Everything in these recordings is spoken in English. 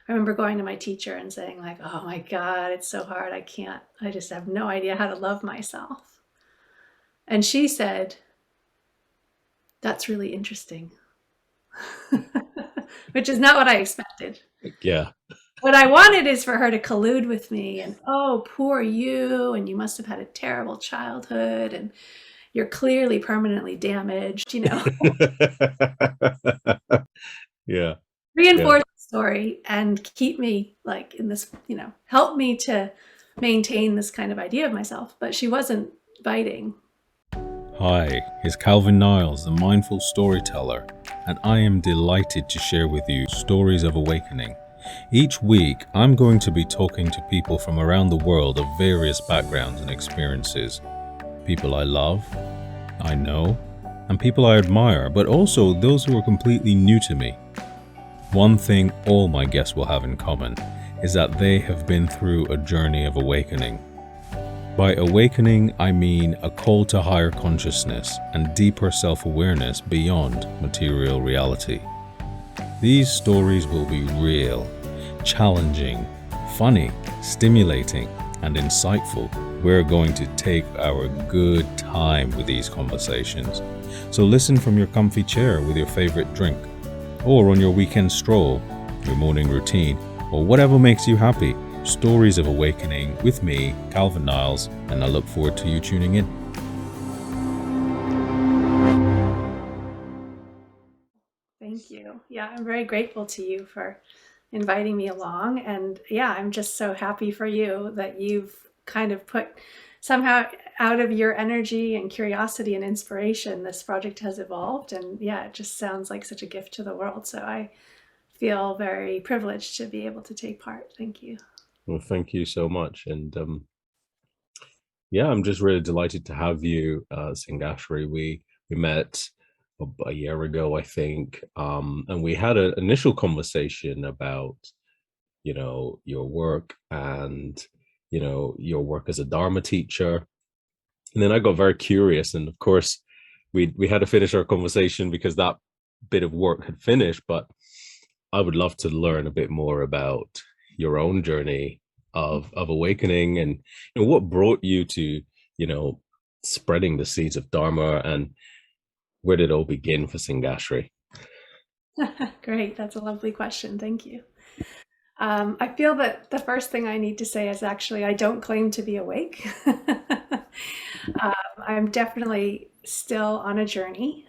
I remember going to my teacher and saying like, oh my God, it's so hard. I just have no idea how to love myself. And she said, that's really interesting, which is not what I expected. Yeah. What I wanted is for her to collude with me and, oh, poor you. And you must have had a terrible childhood and you're clearly permanently damaged, Yeah. Yeah. reinforce the story and keep me like in this, help me to maintain this kind of idea of myself. But she wasn't biting. Hi, it's Calvin Niles, the mindful storyteller, and I am delighted to share with you stories of awakening. Each week, I'm going to be talking to people from around the world of various backgrounds and experiences. People I love, I know, and people I admire, but also those who are completely new to me. One thing all my guests will have in common is that they have been through a journey of awakening. By awakening, I mean a call to higher consciousness and deeper self-awareness beyond material reality. These stories will be real, challenging, funny, stimulating, and insightful. We're going to take our good time with these conversations. So listen from your comfy chair with your favorite drink, or on your weekend stroll, your morning routine, or whatever makes you happy. Stories of Awakening with me, Calvin Niles, and I look forward to you tuning in. Thank you. Yeah, I'm very grateful to you for inviting me along. And yeah, I'm just so happy for you that you've kind of put somehow out of your energy and curiosity and inspiration, this project has evolved. And yeah, it just sounds like such a gift to the world. So I feel very privileged to be able to take part. Thank you. Well, thank you so much. And yeah, I'm just really delighted to have you, Singhashri. We met a year ago, I think, and we had an initial conversation about, your work and, your work as a Dharma teacher. And then I got very curious, and of course, we had to finish our conversation because that bit of work had finished. But I would love to learn a bit more about your own journey of awakening and what brought you to, you know, spreading the seeds of Dharma, and where did it all begin for Singhashri? Great. That's a lovely question. Thank you. I feel that the first thing I need to say is actually, I don't claim to be awake. I'm definitely still on a journey.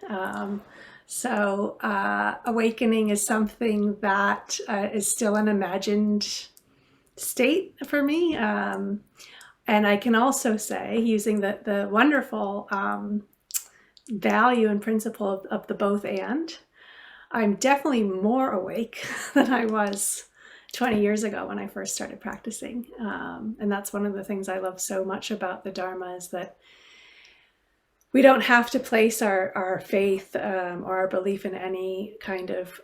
Awakening is something that is still an imagined state for me. And I can also say, using the wonderful value and principle of the both and, I'm definitely more awake than I was 20 years ago when I first started practicing. And that's one of the things I love so much about the Dharma, is that we don't have to place our faith or our belief in any kind of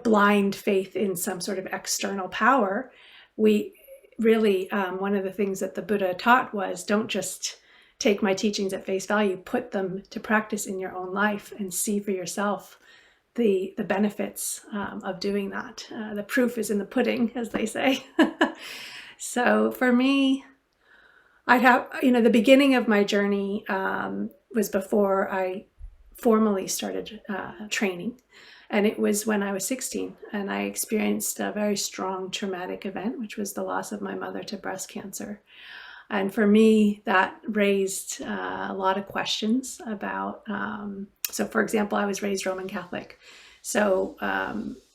blind faith in some sort of external power. We really, one of the things that the Buddha taught was, don't just take my teachings at face value, put them to practice in your own life and see for yourself the benefits of doing that. The proof is in the pudding, as they say. So for me, I'd have, the beginning of my journey was before I formally started training. And it was when I was 16, and I experienced a very strong traumatic event, which was the loss of my mother to breast cancer. And for me, that raised a lot of questions about, so for example, I was raised Roman Catholic. So,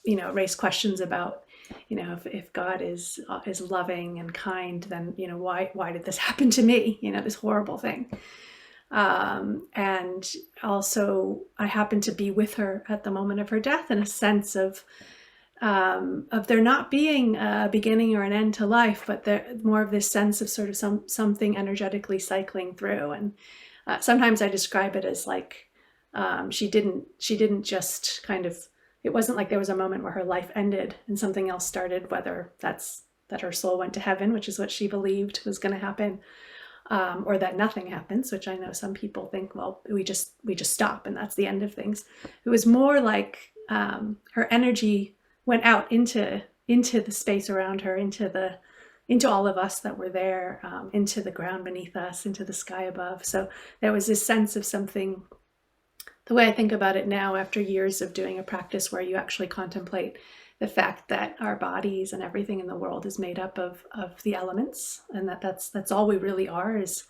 raised questions about, if God is loving and kind, then, why did this happen to me? This horrible thing. And also I happened to be with her at the moment of her death, in a sense of there not being a beginning or an end to life, but there more of this sense of sort of something energetically cycling through. And sometimes I describe it as like she didn't just kind of, it wasn't like there was a moment where her life ended and something else started, whether that's that her soul went to heaven, which is what she believed was going to happen, or that nothing happens, which I know some people think, well, we just stop and that's the end of things. It was more like her energy went out into the space around her, into all of us that were there, into the ground beneath us, into the sky above. So there was this sense of something. The way I think about it now, after years of doing a practice where you actually contemplate the fact that our bodies and everything in the world is made up of the elements, and that's all we really are, is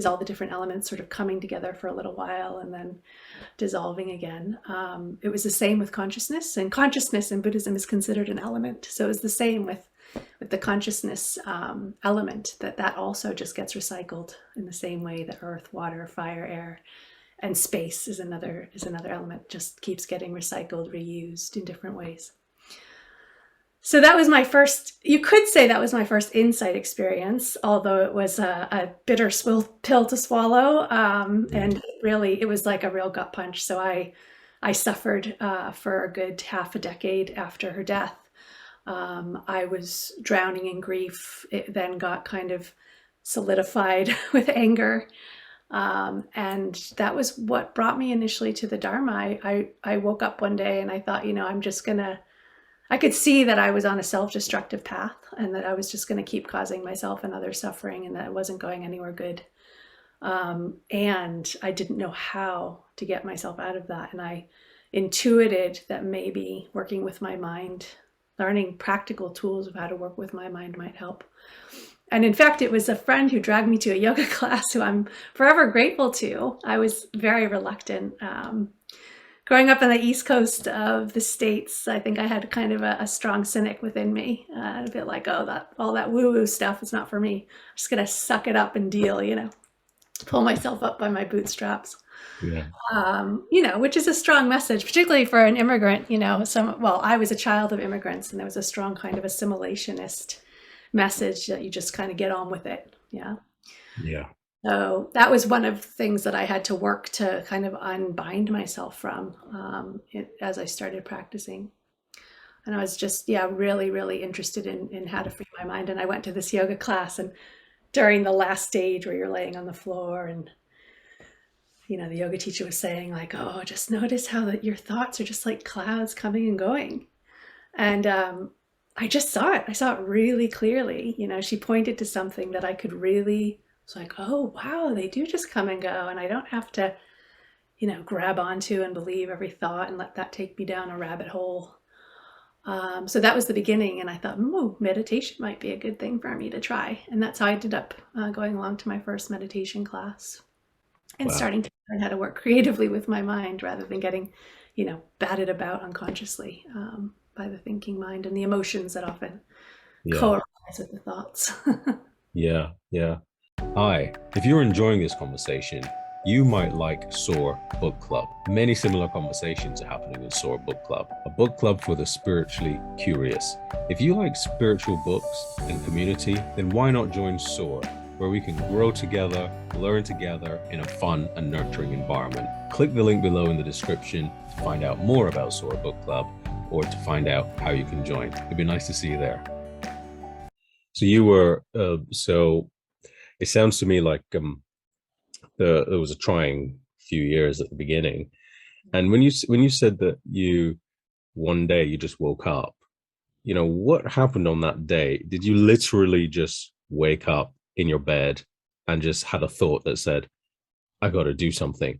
all the different elements sort of coming together for a little while and then dissolving again. It was the same with consciousness, and consciousness in Buddhism is considered an element. So it's the same with the consciousness element, that also just gets recycled in the same way that earth, water, fire, air, and space is another element, just keeps getting recycled, reused in different ways. So that was my first, you could say that was my first insight experience, although it was a bitter pill to swallow. And really, it was like a real gut punch. So I suffered for a good half a decade after her death. I was drowning in grief. It then got kind of solidified with anger. And that was what brought me initially to the Dharma. I woke up one day and I thought, I'm just I could see that I was on a self-destructive path, and that I was just going to keep causing myself and others suffering, and that it wasn't going anywhere good. And I didn't know how to get myself out of that. And I intuited that maybe working with my mind, learning practical tools of how to work with my mind might help. And in fact, it was a friend who dragged me to a yoga class who I'm forever grateful to. I was very reluctant. Growing up on the East Coast of the States, I think I had kind of a strong cynic within me. A bit like, all that woo-woo stuff is not for me. I'm just going to suck it up and deal, pull myself up by my bootstraps. Yeah. Which is a strong message, particularly for an immigrant. I was a child of immigrants, and there was a strong kind of assimilationist message that you just kind of get on with it. Yeah. Yeah. So that was one of the things that I had to work to kind of unbind myself from as I started practicing. And I was just, really, really interested in how to free my mind. And I went to this yoga class, and during the last stage where you're laying on the floor, and the yoga teacher was saying like, oh, just notice how that your thoughts are just like clouds coming and going. And I just saw it. I saw it really clearly. She pointed to something that I could really, it's like, oh, wow, they do just come and go. And I don't have to, grab onto and believe every thought and let that take me down a rabbit hole. So that was the beginning. And I thought, meditation might be a good thing for me to try. And that's how I ended up going along to my first meditation class and starting to learn how to work creatively with my mind rather than getting, batted about unconsciously by the thinking mind and the emotions that often coalesce with the thoughts. Yeah. Hi, if you're enjoying this conversation, you might like SOAR Book Club. Many similar conversations are happening in SOAR Book Club, a book club for the spiritually curious. If you like spiritual books and community, then why not join SOAR, where we can grow together, learn together in a fun and nurturing environment. Click the link below in the description to find out more about SOAR Book Club, or to find out how you can join. It'd be nice to see you there. So you were, so it sounds to me like there was a trying few years at the beginning. And when you said that one day you just woke up, what happened on that day? Did you literally just wake up in your bed and just had a thought that said, I got to do something?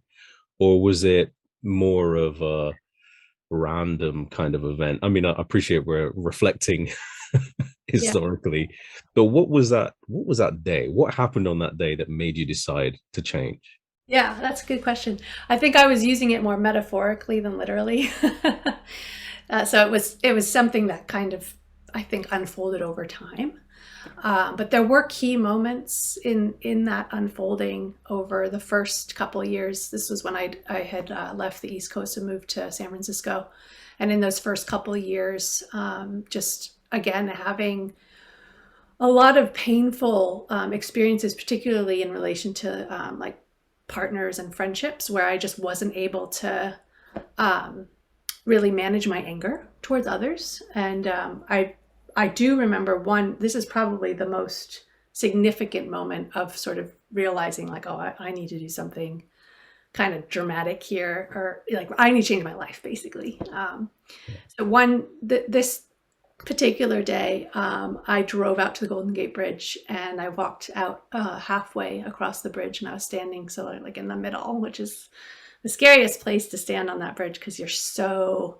Or was it more of a random kind of event? I mean, I appreciate we're reflecting historically, but what was that day? What happened on that day that made you decide to change? Yeah, that's a good question. I think I was using it more metaphorically than literally. So it was something that kind of, I think, unfolded over time. But there were key moments in that unfolding over the first couple of years. This was when I had left the East Coast and moved to San Francisco. And in those first couple of years, just again, having a lot of painful experiences, particularly in relation to like partners and friendships, where I just wasn't able to really manage my anger towards others. And I do remember this is probably the most significant moment of sort of realizing like, oh, I need to do something kind of dramatic here, or like I need to change my life basically. Yeah. So this particular day, I drove out to the Golden Gate Bridge and I walked out halfway across the bridge, and I was standing so like in the middle, which is the scariest place to stand on that bridge because you're so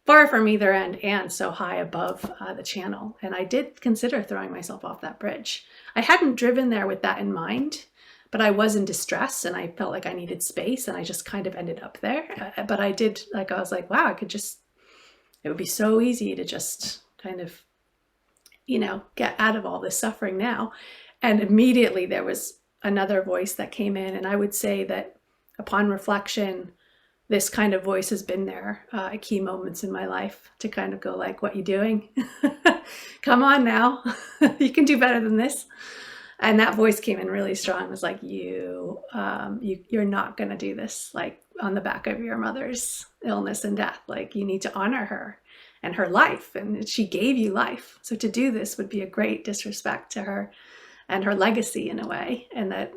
far from either end and so high above the channel. And I did consider throwing myself off that bridge. I hadn't driven there with that in mind, but I was in distress and I felt like I needed space, and I just kind of ended up there. But I did, like, I was like, wow, it would be so easy to just kind of, get out of all this suffering now. And immediately there was another voice that came in. And I would say that upon reflection, this kind of voice has been there at key moments in my life to kind of go like, what you doing? Come on now. You can do better than this. And that voice came in really strong. It was like, you're not going to do this like on the back of your mother's illness and death. Like, you need to honor her and her life. And she gave you life. So to do this would be a great disrespect to her and her legacy in a way. And that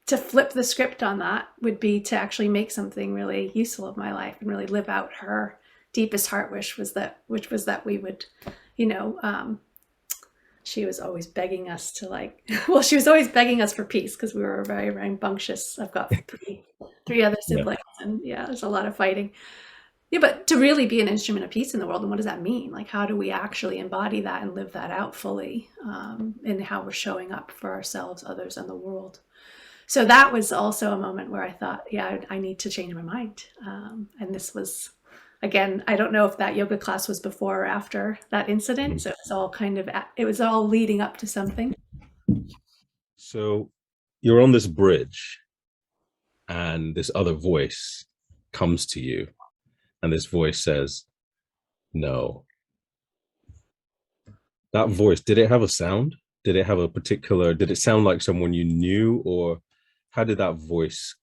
to flip the script on that would be to actually make something really useful of my life and really live out her deepest heart wish, which was that we would, she was always begging us to she was always begging us for peace because we were very rambunctious. I've got three other siblings, and there's a lot of fighting. Yeah, but to really be an instrument of peace in the world, and what does that mean? Like, how do we actually embody that and live that out fully in how we're showing up for ourselves, others, and the world? So that was also a moment where I thought, I need to change my mind. And this was, again, I don't know if that yoga class was before or after that incident. So it was all leading up to something. So you're on this bridge and this other voice comes to you, and this voice says, no. That voice, did it have a sound? Did it sound like someone you knew, or how did that voice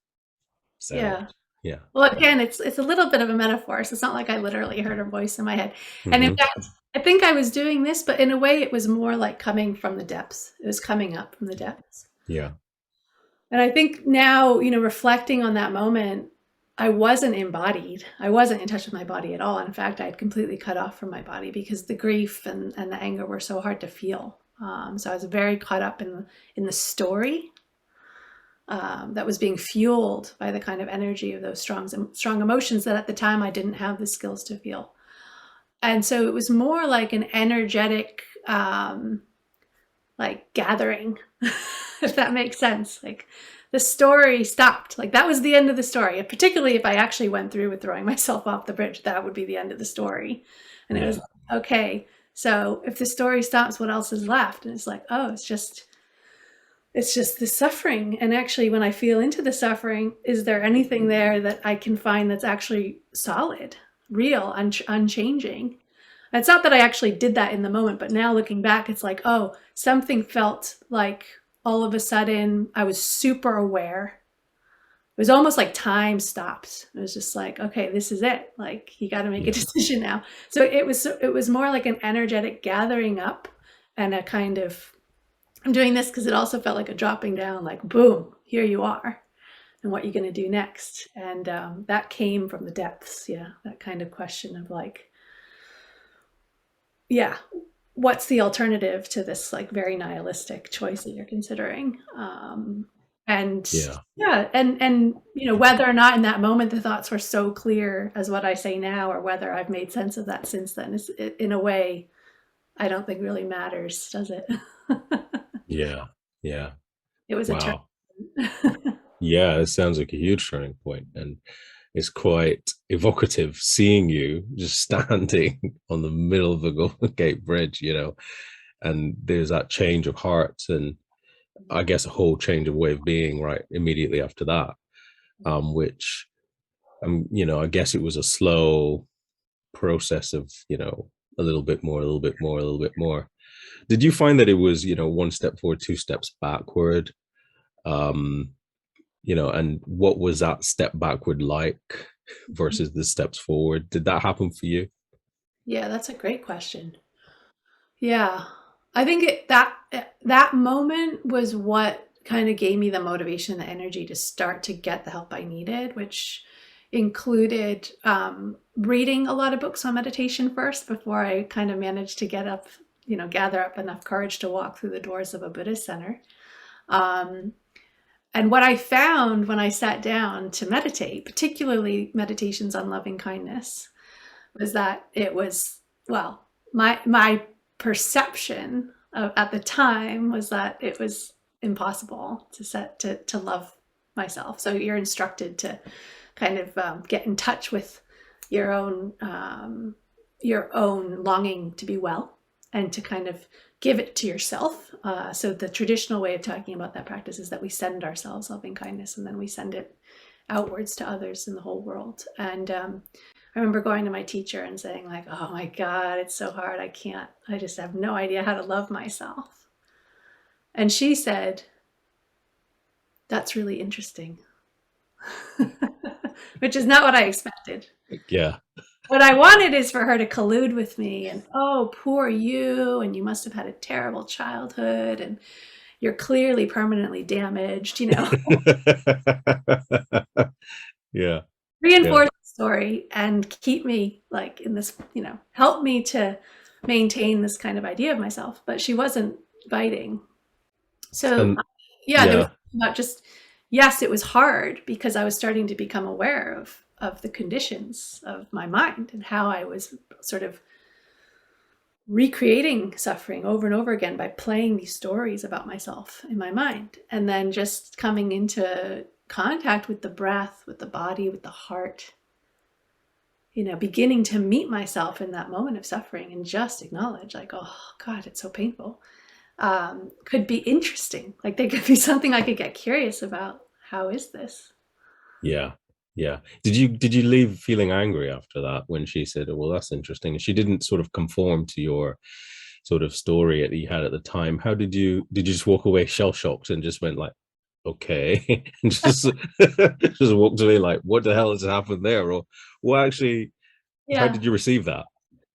sound? Yeah. Yeah. Well, again, it's a little bit of a metaphor. So it's not like I literally heard a voice in my head. Mm-hmm. And in fact, I think I was doing this, but in a way it was more like coming from the depths. It was coming up from the depths. Yeah. And I think now, reflecting on that moment, I wasn't embodied. I wasn't in touch with my body at all. In fact, I had completely cut off from my body because the grief and the anger were so hard to feel. So I was very caught up in the story that was being fueled by the kind of energy of those strong emotions that at the time I didn't have the skills to feel. And so it was more like an energetic, gathering, if that makes sense. Like, the story stopped. Like, that was the end of the story. Particularly if I actually went through with throwing myself off the bridge, that would be the end of the story. And it was okay. So if the story stops, what else is left? And it's like, oh, it's just the suffering. And actually, when I feel into the suffering, is there anything there that I can find that's actually solid, real, unchanging? It's not that I actually did that in the moment, but now looking back, it's like, oh, something felt like all of a sudden I was super aware. It was almost like time stopped. It was just like, okay, this is it. Like, you got to make a decision now. So it was more like an energetic gathering up and a kind of, I'm doing this because it also felt like a dropping down, like, boom, here you are. And what are you going to do next? And that came from the depths. Yeah. That kind of question of like, what's the alternative to this like very nihilistic choice that you're considering? And whether or not in that moment the thoughts were so clear as what I say now, or whether I've made sense of that since then, is in a way, I don't think really matters, does it? Yeah. It was a turn. Yeah, it sounds like a huge turning point, and it's quite evocative seeing you just standing on the middle of the Golden Gate Bridge, and there's that change of heart, and I guess a whole change of way of being right immediately after that, which, I guess it was a slow process of, a little bit more, a little bit more, a little bit more. Did you find that it was, one step forward, two steps backward? And what was that step backward like versus the steps forward? Did that happen for you? Yeah, that's a great question. Yeah, I think that moment was what kind of gave me the motivation, the energy to start to get the help I needed, which included reading a lot of books on meditation first before I kind of managed to get up, gather up enough courage to walk through the doors of a Buddhist center. And what I found when I sat down to meditate, particularly meditations on loving kindness, was that it was, well, my perception at the time was that it was impossible to love myself. So you're instructed to kind of get in touch with your own longing to be well, and to kind of give it to yourself. So the traditional way of talking about that practice is that we send ourselves loving kindness, and then we send it outwards to others in the whole world. And I remember going to my teacher and saying like, oh my God, it's so hard. I just have no idea how to love myself. And she said, that's really interesting. Which is not what I expected. Yeah. What I wanted is for her to collude with me and, oh, poor you, and you must have had a terrible childhood, and you're clearly permanently damaged, Yeah. Reinforce the story and keep me like in this, help me to maintain this kind of idea of myself. But she wasn't biting. So there was about just, yes, it was hard because I was starting to become aware of the conditions of my mind and how I was sort of recreating suffering over and over again by playing these stories about myself in my mind, and then just coming into contact with the breath, with the body, with the heart, beginning to meet myself in that moment of suffering and just acknowledge like, oh God, it's so painful. Could be interesting. Like there could be something I could get curious about. How is this? Yeah. Did you leave feeling angry after that when she said, oh, well, that's interesting, and she didn't sort of conform to your sort of story that you had at the time? How did you just walk away shell shocked and just went like, okay, and just just walked away like, what the hell has happened there? Or well, actually, how did you receive that?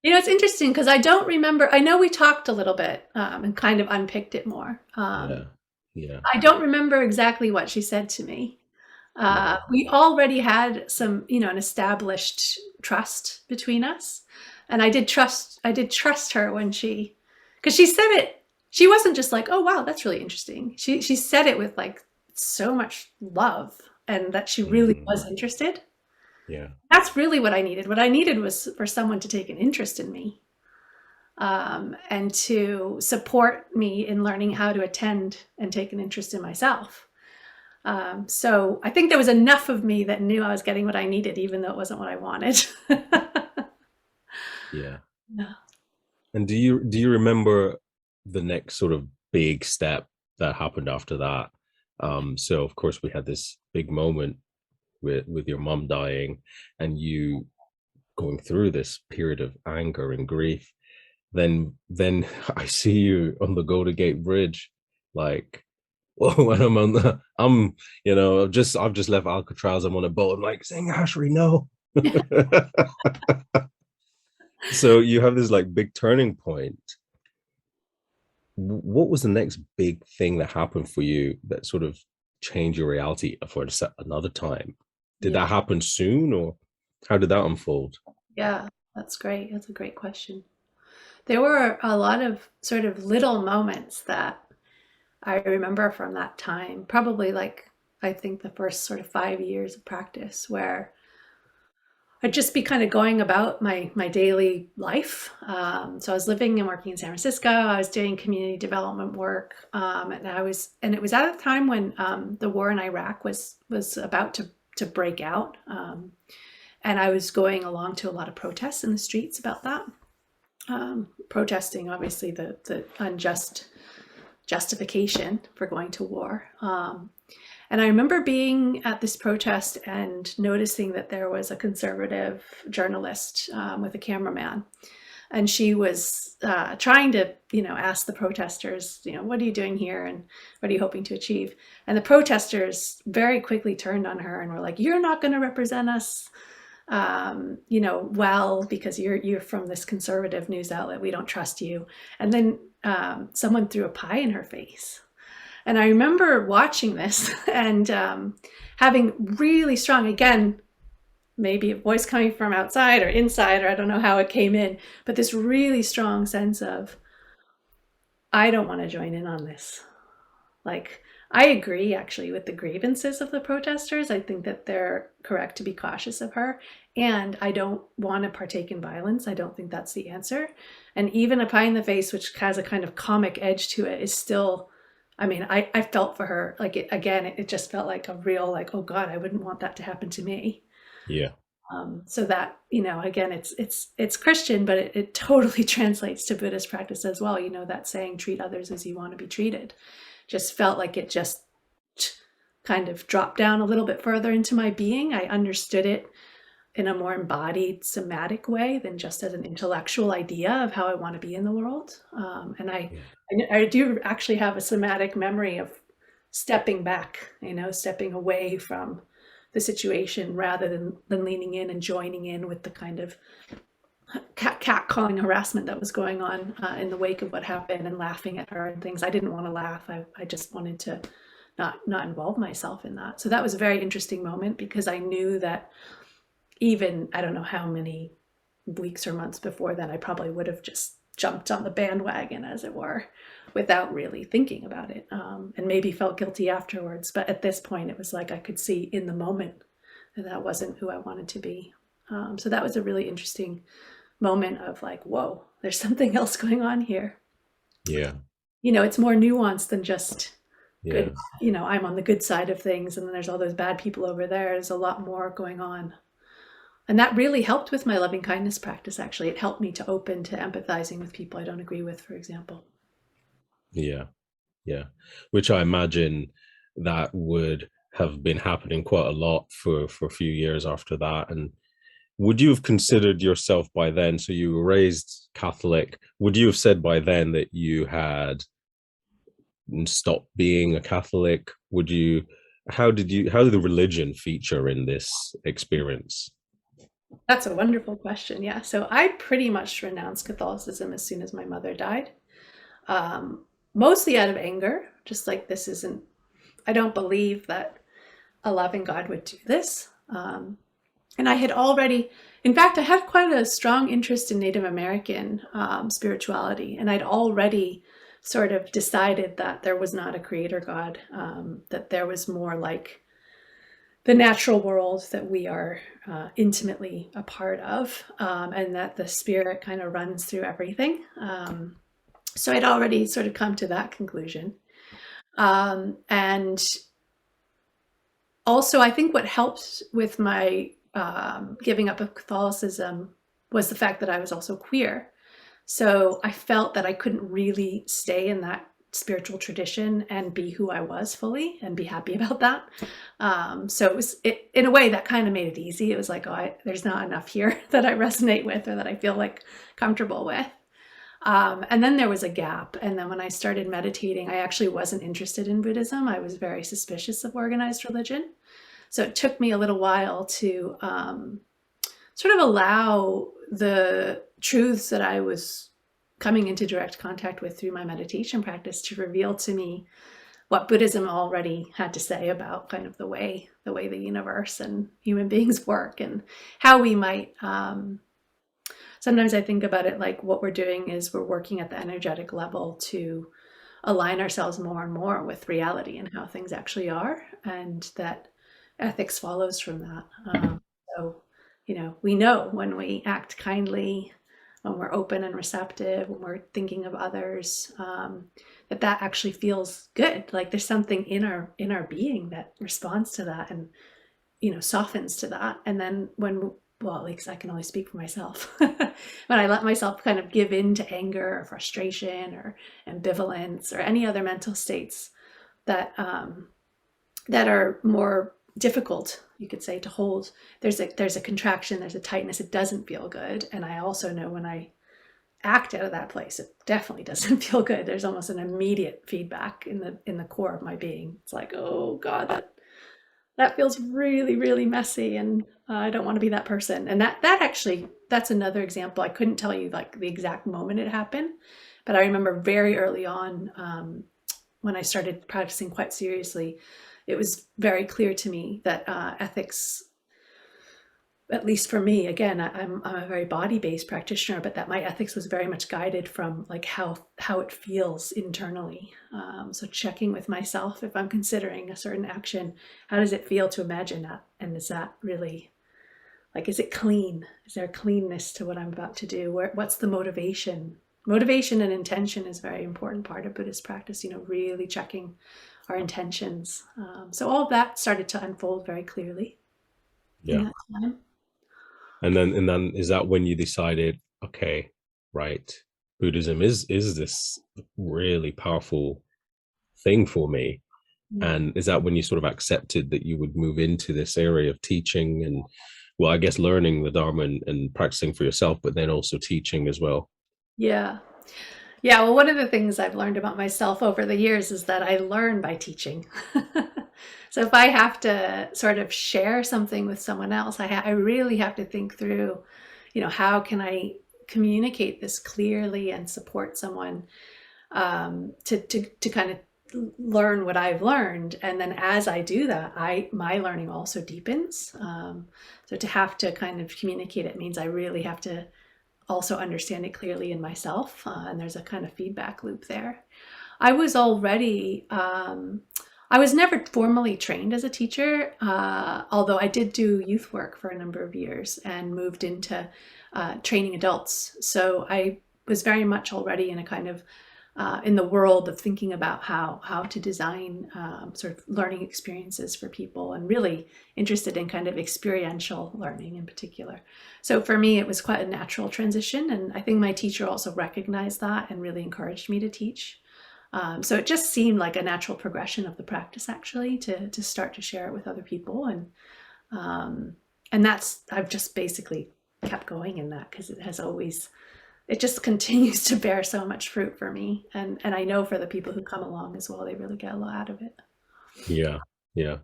It's interesting because I don't remember. I know we talked a little bit and kind of unpicked it more. Yeah. I don't remember exactly what she said to me. We already had some, an established trust between us. And I did trust her when because she said it, she wasn't just like, oh, wow, that's really interesting. She said it with like so much love, and that she really was interested. Yeah. That's really what I needed. What I needed was for someone to take an interest in me, and to support me in learning how to attend and take an interest in myself. So I think there was enough of me that knew I was getting what I needed, even though it wasn't what I wanted. Yeah. And do you remember the next sort of big step that happened after that? So of course we had this big moment with your mom dying, and you going through this period of anger and grief. Then I see you on the Golden Gate Bridge, like, well, when I've just left Alcatraz. I'm on a boat. I'm like, Singhashri, no. So you have this like big turning point. What was the next big thing that happened for you that sort of changed your reality for another time? Did that happen soon, or how did that unfold? Yeah, that's great. That's a great question. There were a lot of sort of little moments that I remember from that time, probably like, I think the first sort of 5 years of practice, where I'd just be kind of going about my daily life. So I was living and working in San Francisco. I was doing community development work, and it was at a time when the war in Iraq was about to break out, and I was going along to a lot of protests in the streets about that, protesting obviously the unjust justification for going to war. And I remember being at this protest and noticing that there was a conservative journalist with a cameraman. And she was trying to, ask the protesters, what are you doing here? And what are you hoping to achieve? And the protesters very quickly turned on her and were like, you're not going to represent us, well, because you're from this conservative news outlet. We don't trust you. And then someone threw a pie in her face. And I remember watching this and having really strong, again, maybe a voice coming from outside or inside, or I don't know how it came in, but this really strong sense of, I don't want to join in on this. Like, I agree actually with the grievances of the protesters. I think that they're correct to be cautious of her. And I don't want to partake in violence. I don't think that's the answer. And even a pie in the face, which has a kind of comic edge to it, is still, I mean, I felt for her. Like, it just felt like a real, like, oh God, I wouldn't want that to happen to me. Yeah. So that, again, it's Christian, but it totally translates to Buddhist practice as well. That saying, treat others as you want to be treated, just felt like it just kind of dropped down a little bit further into my being. I understood it in a more embodied, somatic way than just as an intellectual idea of how I want to be in the world. And I do actually have a somatic memory of stepping back, stepping away from the situation rather than leaning in and joining in with the kind of catcalling harassment that was going on in the wake of what happened, and laughing at her and things. I didn't want to laugh. I just wanted to not involve myself in that. So that was a very interesting moment, because I knew that even, I don't know how many weeks or months before then, I probably would have just jumped on the bandwagon, as it were, without really thinking about it, and maybe felt guilty afterwards. But at this point, it was like I could see in the moment that wasn't who I wanted to be. So that was a really interesting moment of like, whoa, there's something else going on here. Yeah. It's more nuanced than just good. Yeah. I'm on the good side of things, and then there's all those bad people over there. There's a lot more going on. And that really helped with my loving kindness practice, actually. It helped me to open to empathizing with people I don't agree with, for example. Yeah. Yeah. Which I imagine that would have been happening quite a lot for a few years after that. And would you have considered yourself by then, so you were raised Catholic, would you have said by then that you had stopped being a Catholic? How did the religion feature in this experience? That's a wonderful question. Yeah. So I pretty much renounced Catholicism as soon as my mother died, mostly out of anger, just like, I don't believe that a loving God would do this. And I had already, in fact, I had quite a strong interest in Native American spirituality. And I'd already sort of decided that there was not a creator God, that there was more like the natural world that we are intimately a part of, and that the spirit kind of runs through everything. So I'd already sort of come to that conclusion. And also, I think what helped with my giving up of Catholicism was the fact that I was also queer. So I felt that I couldn't really stay in that spiritual tradition and be who I was fully and be happy about that. So it was, in a way, that kind of made it easy. It was like, oh, there's not enough here that I resonate with or that I feel like comfortable with. And then there was a gap. And then when I started meditating, I actually wasn't interested in Buddhism. I was very suspicious of organized religion. So it took me a little while to sort of allow the truths that I was coming into direct contact with through my meditation practice to reveal to me what Buddhism already had to say about kind of the way the universe and human beings work, and how we might, sometimes I think about it like what we're doing is we're working at the energetic level to align ourselves more and more with reality and how things actually are, and that ethics follows from that. So, we know when we act kindly, when we're open and receptive, when we're thinking of others, that actually feels good. Like there's something in our being that responds to that and, softens to that. And then at least I can only speak for myself. When I let myself kind of give in to anger or frustration or ambivalence or any other mental states that are more difficult, you could say, to hold, there's a contraction, there's a tightness, it doesn't feel good. And I also know when I act out of that place, it definitely doesn't feel good. There's almost an immediate feedback in the core of my being. It's like, oh God, that feels really, really messy, and I don't want to be that person. And that's another example. I couldn't tell you like the exact moment it happened, but I remember very early on, when I started practicing quite seriously, it was very clear to me that ethics, at least for me, again, I'm a very body-based practitioner, but that my ethics was very much guided from like how it feels internally. So checking with myself, if I'm considering a certain action, how does it feel to imagine that? And is that really, like, is it clean? Is there a cleanness to what I'm about to do? What's the motivation? Motivation and intention is a very important part of Buddhist practice, really checking our intentions. So all of that started to unfold very clearly in Yeah. that time. And then is that when you decided, okay, right, Buddhism is this really powerful thing for me? Mm. And is that when you sort of accepted that you would move into this area of teaching and, well, I guess learning the Dharma and practicing for yourself, but then also teaching as well? Yeah. Yeah. Well, one of the things I've learned about myself over the years is that I learn by teaching. So if I have to sort of share something with someone else, I really have to think through, how can I communicate this clearly and support someone to kind of learn what I've learned. And then as I do that, my learning also deepens. So to have to kind of communicate it means I really have to also understand it clearly in myself. And there's a kind of feedback loop there. I was already, I was never formally trained as a teacher, although I did do youth work for a number of years and moved into training adults. So I was very much already in a kind of in the world of thinking about how to design sort of learning experiences for people, and really interested in kind of experiential learning in particular. So for me, it was quite a natural transition, and I think my teacher also recognized that and really encouraged me to teach. So it just seemed like a natural progression of the practice, actually, to start to share it with other people, and that's, I've just basically kept going in that because it just continues to bear so much fruit for me. And I know for the people who come along as well, they really get a lot out of it. Yeah. Yeah.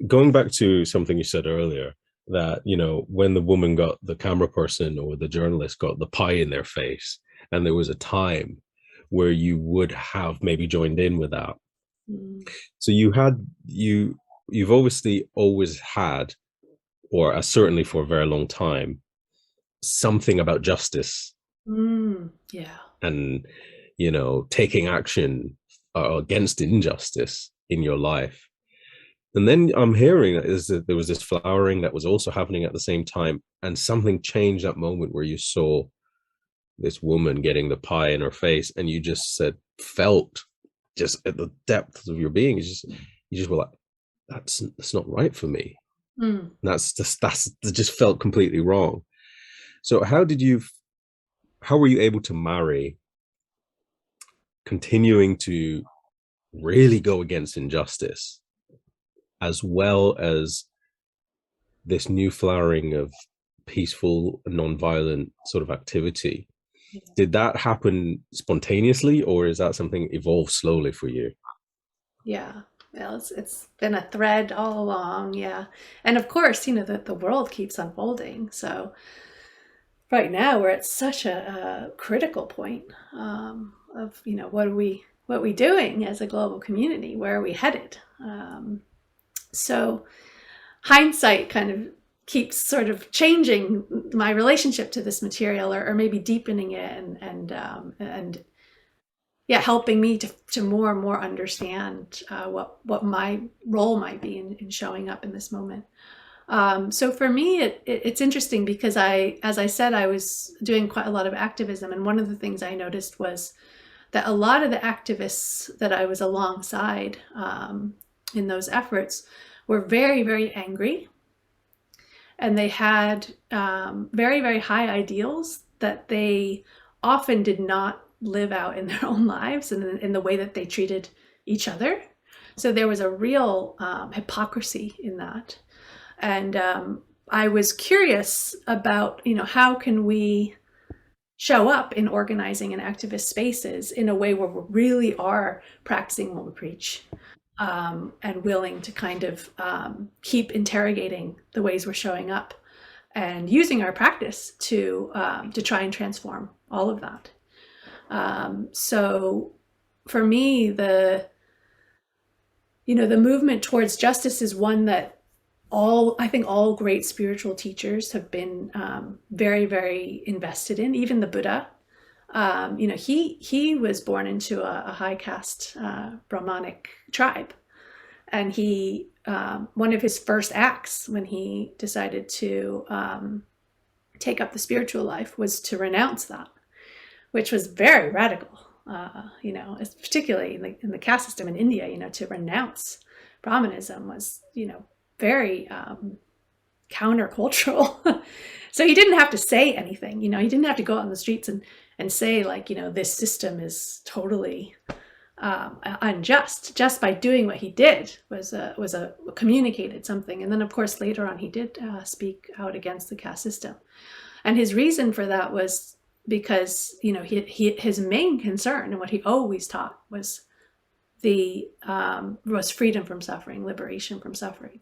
Going back to something you said earlier, that, when the woman got the camera person or the journalist got the pie in their face, and there was a time where you would have maybe joined in with that. Mm. So you've obviously always had, or certainly for a very long time, something about justice Yeah. and, taking action against injustice in your life. And then I'm hearing that there was this flowering that was also happening at the same time, and something changed that moment where you saw this woman getting the pie in her face, and you just felt just at the depths of your being, you just were like, that's not right for me. Mm. That just felt completely wrong. So how were you able to marry continuing to really go against injustice as well as this new flowering of peaceful, non-violent sort of activity? Did that happen spontaneously, or is that something evolved slowly for you? Yeah. Well, it's been a thread all along. Yeah. And of course, the world keeps unfolding. So right now we're at such a critical point of, what are we doing as a global community? Where are we headed? So hindsight kind of keeps sort of changing my relationship to this material, or maybe deepening it, and yeah, helping me to more and more understand what my role might be in showing up in this moment. So for me, it's interesting because as I said, I was doing quite a lot of activism, and one of the things I noticed was that a lot of the activists that I was alongside in those efforts were very, very angry, and they had very, very high ideals that they often did not live out in their own lives and in the way that they treated each other. So there was a real hypocrisy in that. And I was curious about, how can we show up in organizing and activist spaces in a way where we really are practicing what we preach, and willing to kind of keep interrogating the ways we're showing up and using our practice to try and transform all of that. So for me, the movement towards justice is one that I think all great spiritual teachers have been very, very invested in. Even the Buddha, he was born into a high caste Brahmanic tribe, and he one of his first acts when he decided to take up the spiritual life was to renounce that, which was very radical. Particularly in the caste system in India, to renounce Brahmanism was, very countercultural. So he didn't have to say anything, he didn't have to go out on the streets and say this system is totally unjust. Just by doing what he did was communicated something. And then of course later on he did speak out against the caste system, and his reason for that was because his main concern and what he always taught was freedom from suffering, liberation from suffering.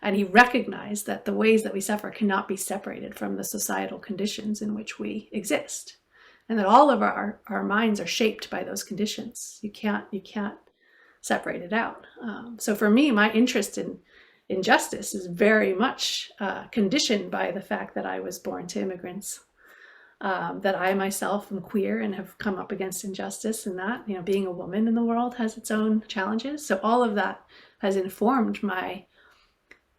And he recognized that the ways that we suffer cannot be separated from the societal conditions in which we exist, and that all of our minds are shaped by those conditions. You can't separate it out. So for me, my interest in justice is very much conditioned by the fact that I was born to immigrants, that I myself am queer and have come up against injustice, and that being a woman in the world has its own challenges. So all of that has informed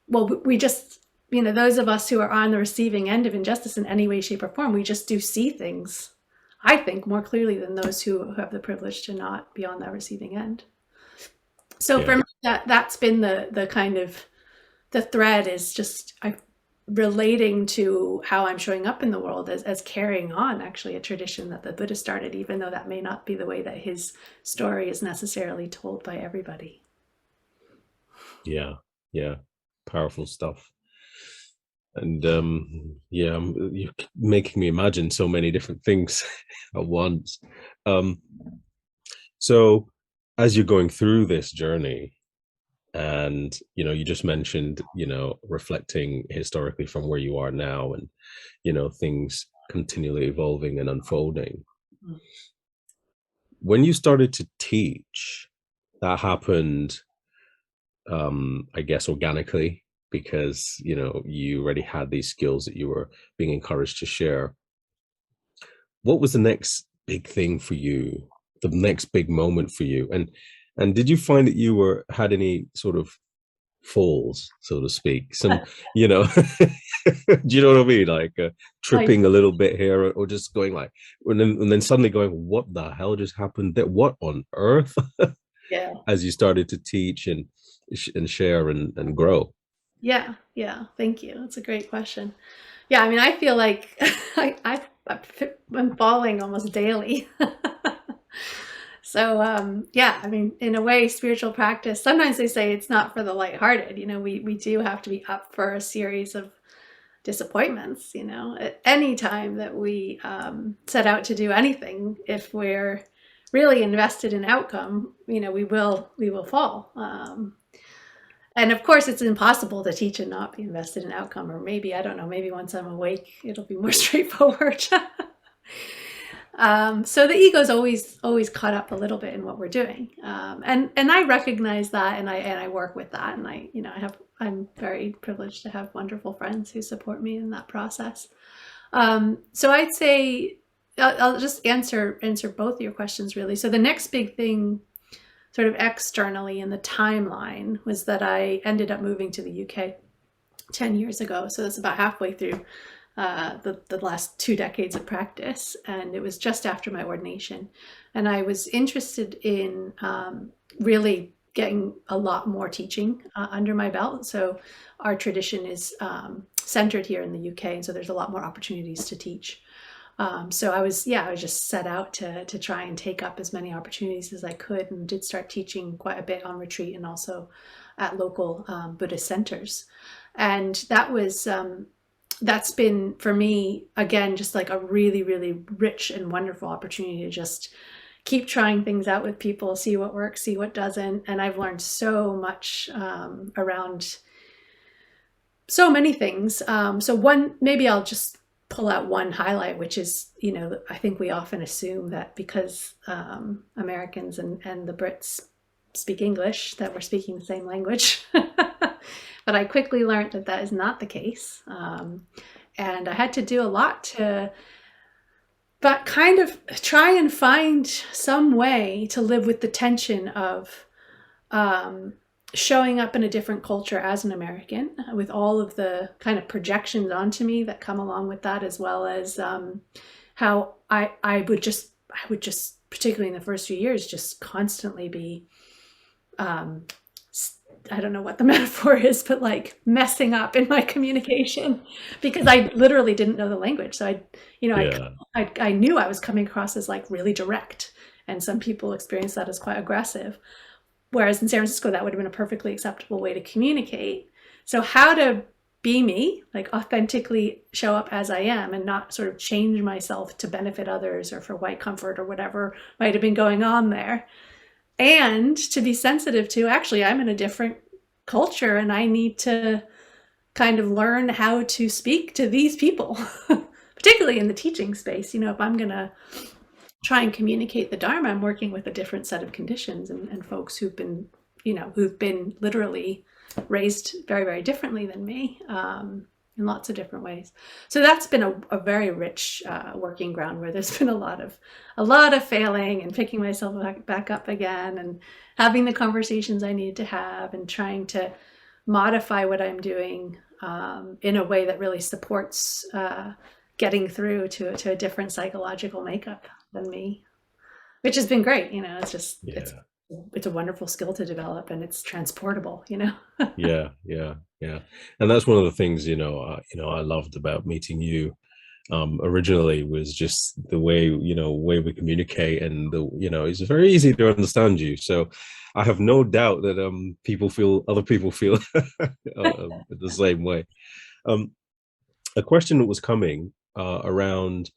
we just, those of us who are on the receiving end of injustice in any way, shape, or form, we just do see things, I think, more clearly than those who have the privilege to not be on that receiving end. So for me, that's been the kind of the thread, is just relating to how I'm showing up in the world as carrying on actually a tradition that the Buddha started, even though that may not be the way that his story is necessarily told by everybody. Yeah. Powerful stuff. And you're making me imagine so many different things at once. So as you're going through this journey, and you just mentioned reflecting historically from where you are now, and things continually evolving and unfolding. When you started to teach, that happened I guess organically, because you already had these skills that you were being encouraged to share. What was the next big thing for you, the next big moment for you? And did you find that you had any sort of falls, so to speak? Some, do you know what I mean? Like tripping a little bit here, or just going like, and then suddenly going, what the hell just happened there? What on earth? Yeah. As you started to teach and share and grow. Yeah. Thank you. That's a great question. Yeah, I mean, I feel like I've been falling almost daily. So I mean, in a way, spiritual practice, sometimes they say it's not for the lighthearted. We do have to be up for a series of disappointments. At any time that we set out to do anything, if we're really invested in outcome, we will fall. And of course, it's impossible to teach and not be invested in outcome. Or maybe, I don't know, maybe once I'm awake, it'll be more straightforward. So the ego's always caught up a little bit in what we're doing, and I recognize that, and I work with that, and I'm very privileged to have wonderful friends who support me in that process. So I'd say I'll just answer both of your questions really. So the next big thing, sort of externally in the timeline, was that I ended up moving to the UK 10 years ago. So that's about halfway through the last 2 decades of practice, and it was just after my ordination, and I was interested in really getting a lot more teaching under my belt. So our tradition is centered here in the UK, and so there's a lot more opportunities to teach. So I was just set out to try and take up as many opportunities as I could, and did start teaching quite a bit on retreat and also at local Buddhist centers. And that was that's been for me, again, just like a really, really rich and wonderful opportunity to just keep trying things out with people, see what works, see what doesn't. And I've learned so much around so many things. So one, maybe I'll just pull out one highlight, which is, I think we often assume that because Americans and the Brits speak English, that we're speaking the same language. But I quickly learned that that is not the case. And I had to do a lot to, but kind of try and find some way to live with the tension of showing up in a different culture as an American, with all of the kind of projections onto me that come along with that, as well as how I would just, particularly in the first few years, just constantly be, I don't know what the metaphor is, but like messing up in my communication because I literally didn't know the language. So I knew I was coming across as like really direct, and some people experience that as quite aggressive. Whereas in San Francisco, that would have been a perfectly acceptable way to communicate. So how to be me, like authentically show up as I am and not sort of change myself to benefit others or for white comfort or whatever might have been going on there. And to be sensitive to, actually, I'm in a different culture and I need to kind of learn how to speak to these people, particularly in the teaching space. If I'm going to try and communicate the Dharma, I'm working with a different set of conditions and folks who've been literally raised very, very differently than me in lots of different ways. So that's been a very rich working ground where there's been a lot of failing and picking myself back up again and having the conversations I need to have and trying to modify what I'm doing in a way that really supports getting through to a different psychological makeup than me, which has been great. It's just, it's a wonderful skill to develop, and it's transportable, Yeah. And that's one of the things, I loved about meeting you. Originally was just the way we communicate, and it's very easy to understand you. So I have no doubt that other people feel the same way. A question that was coming around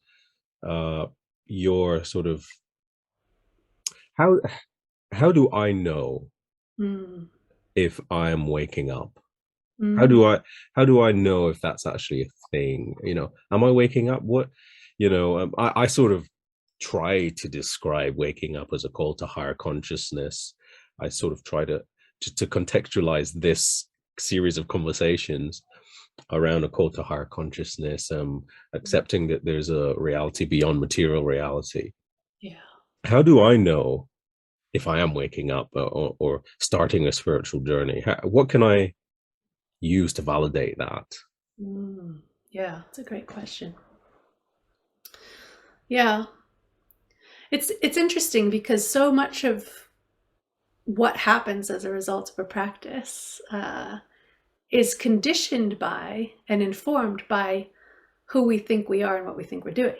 your sort of how do I know if I am waking up? How do I know if that's actually a thing? Am I waking up? What, I sort of try to describe waking up as a call to higher consciousness. I sort of try to contextualize this series of conversations around a call to higher consciousness, accepting that there's a reality beyond material reality. Yeah. How do I know if I am waking up or starting a spiritual journey? What can I use to validate that? Yeah, it's a great question. Yeah, it's interesting because so much of what happens as a result of a practice is conditioned by and informed by who we think we are and what we think we're doing.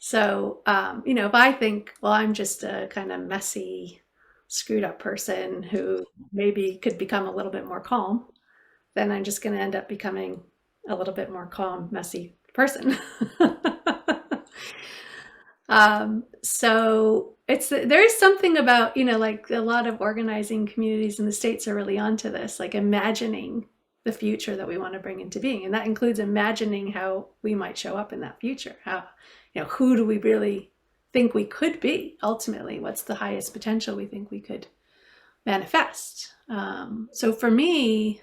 So, if I think, well, I'm just a kind of messy, screwed up person who maybe could become a little bit more calm, then I'm just going to end up becoming a little bit more calm, messy person. So there's something about, like a lot of organizing communities in the States are really onto this, like imagining the future that we want to bring into being. And that includes imagining how we might show up in that future. How, who do we really think we could be ultimately? What's the highest potential we think we could manifest? So for me,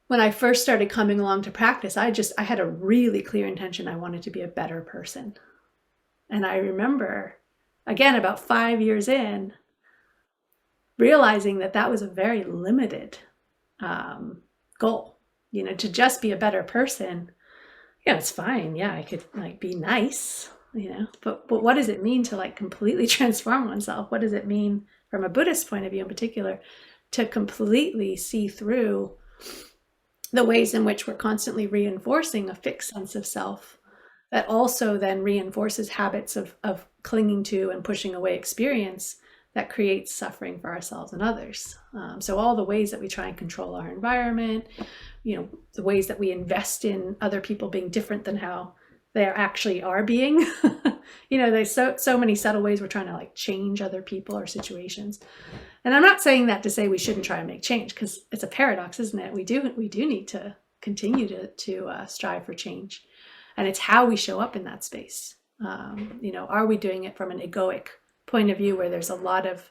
when I first started coming along to practice, I had a really clear intention. I wanted to be a better person. And I remember, again, about 5 years in, realizing that that was a very limited goal. To just be a better person, it's fine. Yeah, I could be nice, but what does it mean to completely transform oneself? What does it mean from a Buddhist point of view in particular to completely see through the ways in which we're constantly reinforcing a fixed sense of self that also then reinforces habits of clinging to and pushing away experience that creates suffering for ourselves and others. So all the ways that we try and control our environment, the ways that we invest in other people being different than how they actually are being, there's so many subtle ways we're trying to change other people or situations. And I'm not saying that to say we shouldn't try and make change, because it's a paradox, isn't it? We do need to continue to strive for change. And it's how we show up in that space. Are we doing it from an egoic point of view where there's a lot of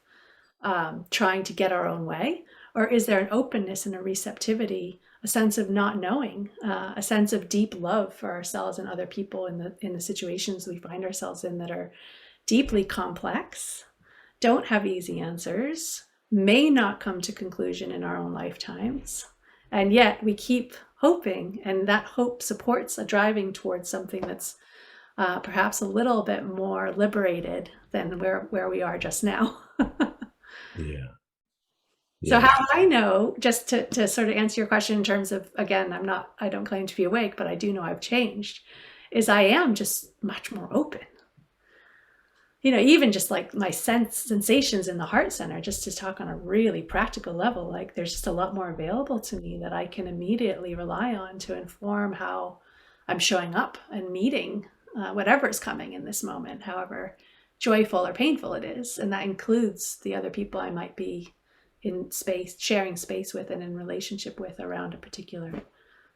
trying to get our own way? Or is there an openness and a receptivity, a sense of not knowing, a sense of deep love for ourselves and other people in the situations we find ourselves in that are deeply complex, don't have easy answers, may not come to conclusion in our own lifetimes, and yet we keep hoping, and that hope supports a driving towards something that's perhaps a little bit more liberated than where we are just now. Yeah. So how I know, just to sort of answer your question in terms of, again, I don't claim to be awake, but I do know I've changed, is I am just much more open. Even just like my sensations in the heart center, just to talk on a really practical level, like there's just a lot more available to me that I can immediately rely on to inform how I'm showing up and meeting whatever's coming in this moment, however joyful or painful it is. And that includes the other people I might be in space, sharing space with and in relationship with around a particular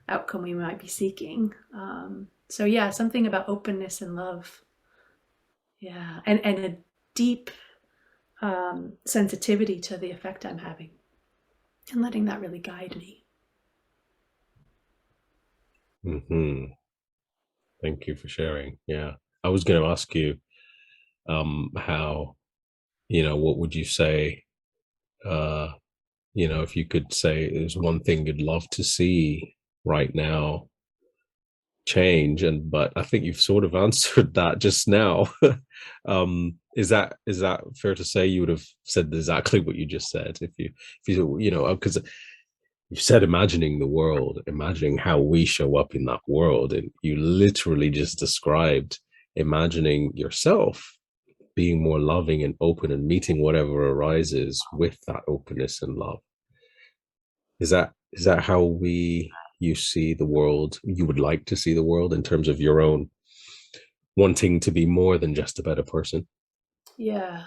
outcome we might be seeking. So yeah, something about openness and love. Yeah, and a deep sensitivity to the effect I'm having and letting that really guide me. Thank you for sharing. Yeah. I was going to ask you how, what would you say, if you could say there's one thing you'd love to see right now change, but I think you've sort of answered that just now. Is that fair to say? You would have said exactly what you just said if you because you've said imagining the world, imagining how we show up in that world, and you literally just described imagining yourself being more loving and open and meeting whatever arises with that openness and love. Is that how you see the world, you would like to see the world, in terms of your own wanting to be more than just a better person? Yeah,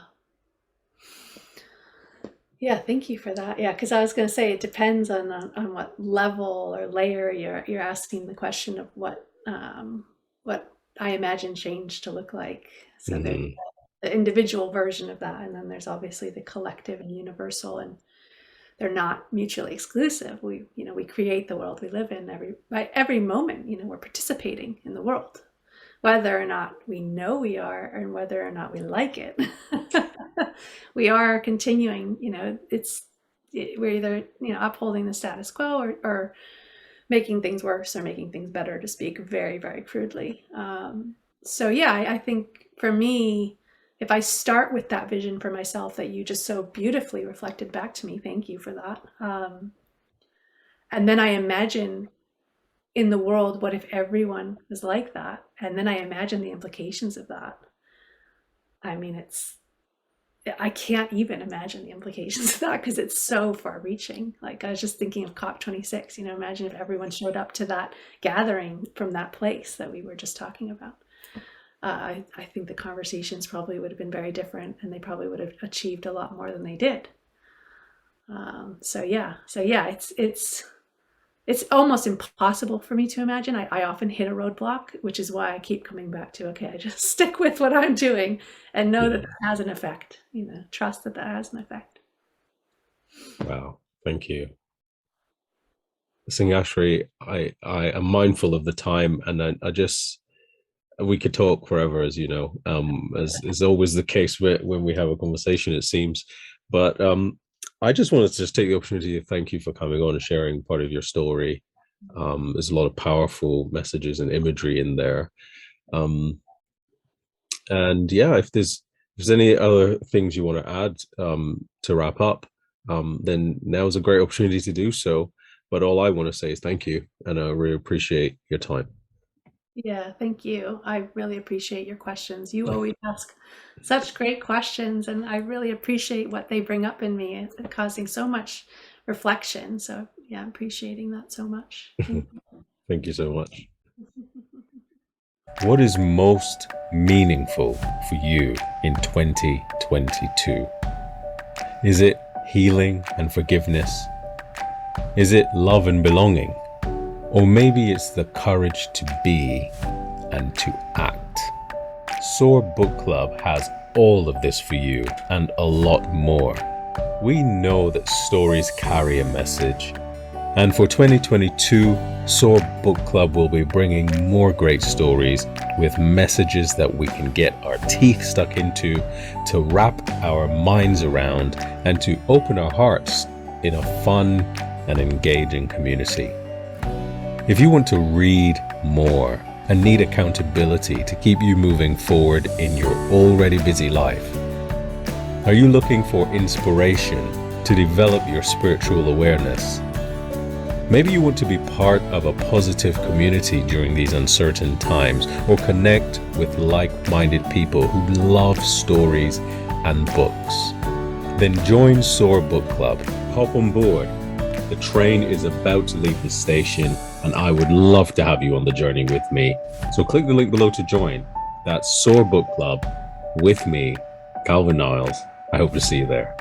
thank you for that. Yeah, because I was going to say it depends on what level or layer you're asking the question of what I imagine change to look like. So there's the individual version of that, and then there's obviously the collective and universal, and they're not mutually exclusive. We create the world we live in every moment. We're participating in the world, whether or not we know we are, and whether or not we like it. We are continuing. We're either upholding the status quo or making things worse or making things better, to speak very, very crudely. So yeah, I think for me, if I start with that vision for myself that you just so beautifully reflected back to me, thank you for that. And then I imagine in the world, what if everyone was like that? And then I imagine the implications of that. I mean, I can't even imagine the implications of that because it's so far reaching. Like I was just thinking of COP26, imagine if everyone showed up to that gathering from that place that we were just talking about. I think the conversations probably would have been very different, and they probably would have achieved a lot more than they did. So yeah, it's almost impossible for me to imagine. I often hit a roadblock, which is why I keep coming back to, okay, I just stick with what I'm doing and know that has an effect, trust that has an effect. Wow. Thank you. Singhashri, I am mindful of the time, and we could talk forever, as you know, as is always the case when we have a conversation, it seems. But I just wanted to take the opportunity to thank you for coming on and sharing part of your story. There's a lot of powerful messages and imagery in there. And yeah, if there's any other things you want to add to wrap up, then now's a great opportunity to do so. But all I want to say is thank you, and I really appreciate your time. Yeah, thank you. I really appreciate your questions. You always ask such great questions, and I really appreciate what they bring up in me. It's causing so much reflection. So yeah, I'm appreciating that so much. Thank you so much. What is most meaningful for you in 2022? Is it healing and forgiveness? Is it love and belonging? Or maybe it's the courage to be and to act. SOAR Book Club has all of this for you and a lot more. We know that stories carry a message. And for 2022, SOAR Book Club will be bringing more great stories with messages that we can get our teeth stuck into, to wrap our minds around, and to open our hearts in a fun and engaging community. If you want to read more and need accountability to keep you moving forward in your already busy life, are you looking for inspiration to develop your spiritual awareness? Maybe you want to be part of a positive community during these uncertain times, or connect with like-minded people who love stories and books. Then join SOAR Book Club. Hop on board. The train is about to leave the station, and I would love to have you on the journey with me. So click the link below to join. That's SOAR Book Club with me, Calvin Niles. I hope to see you there.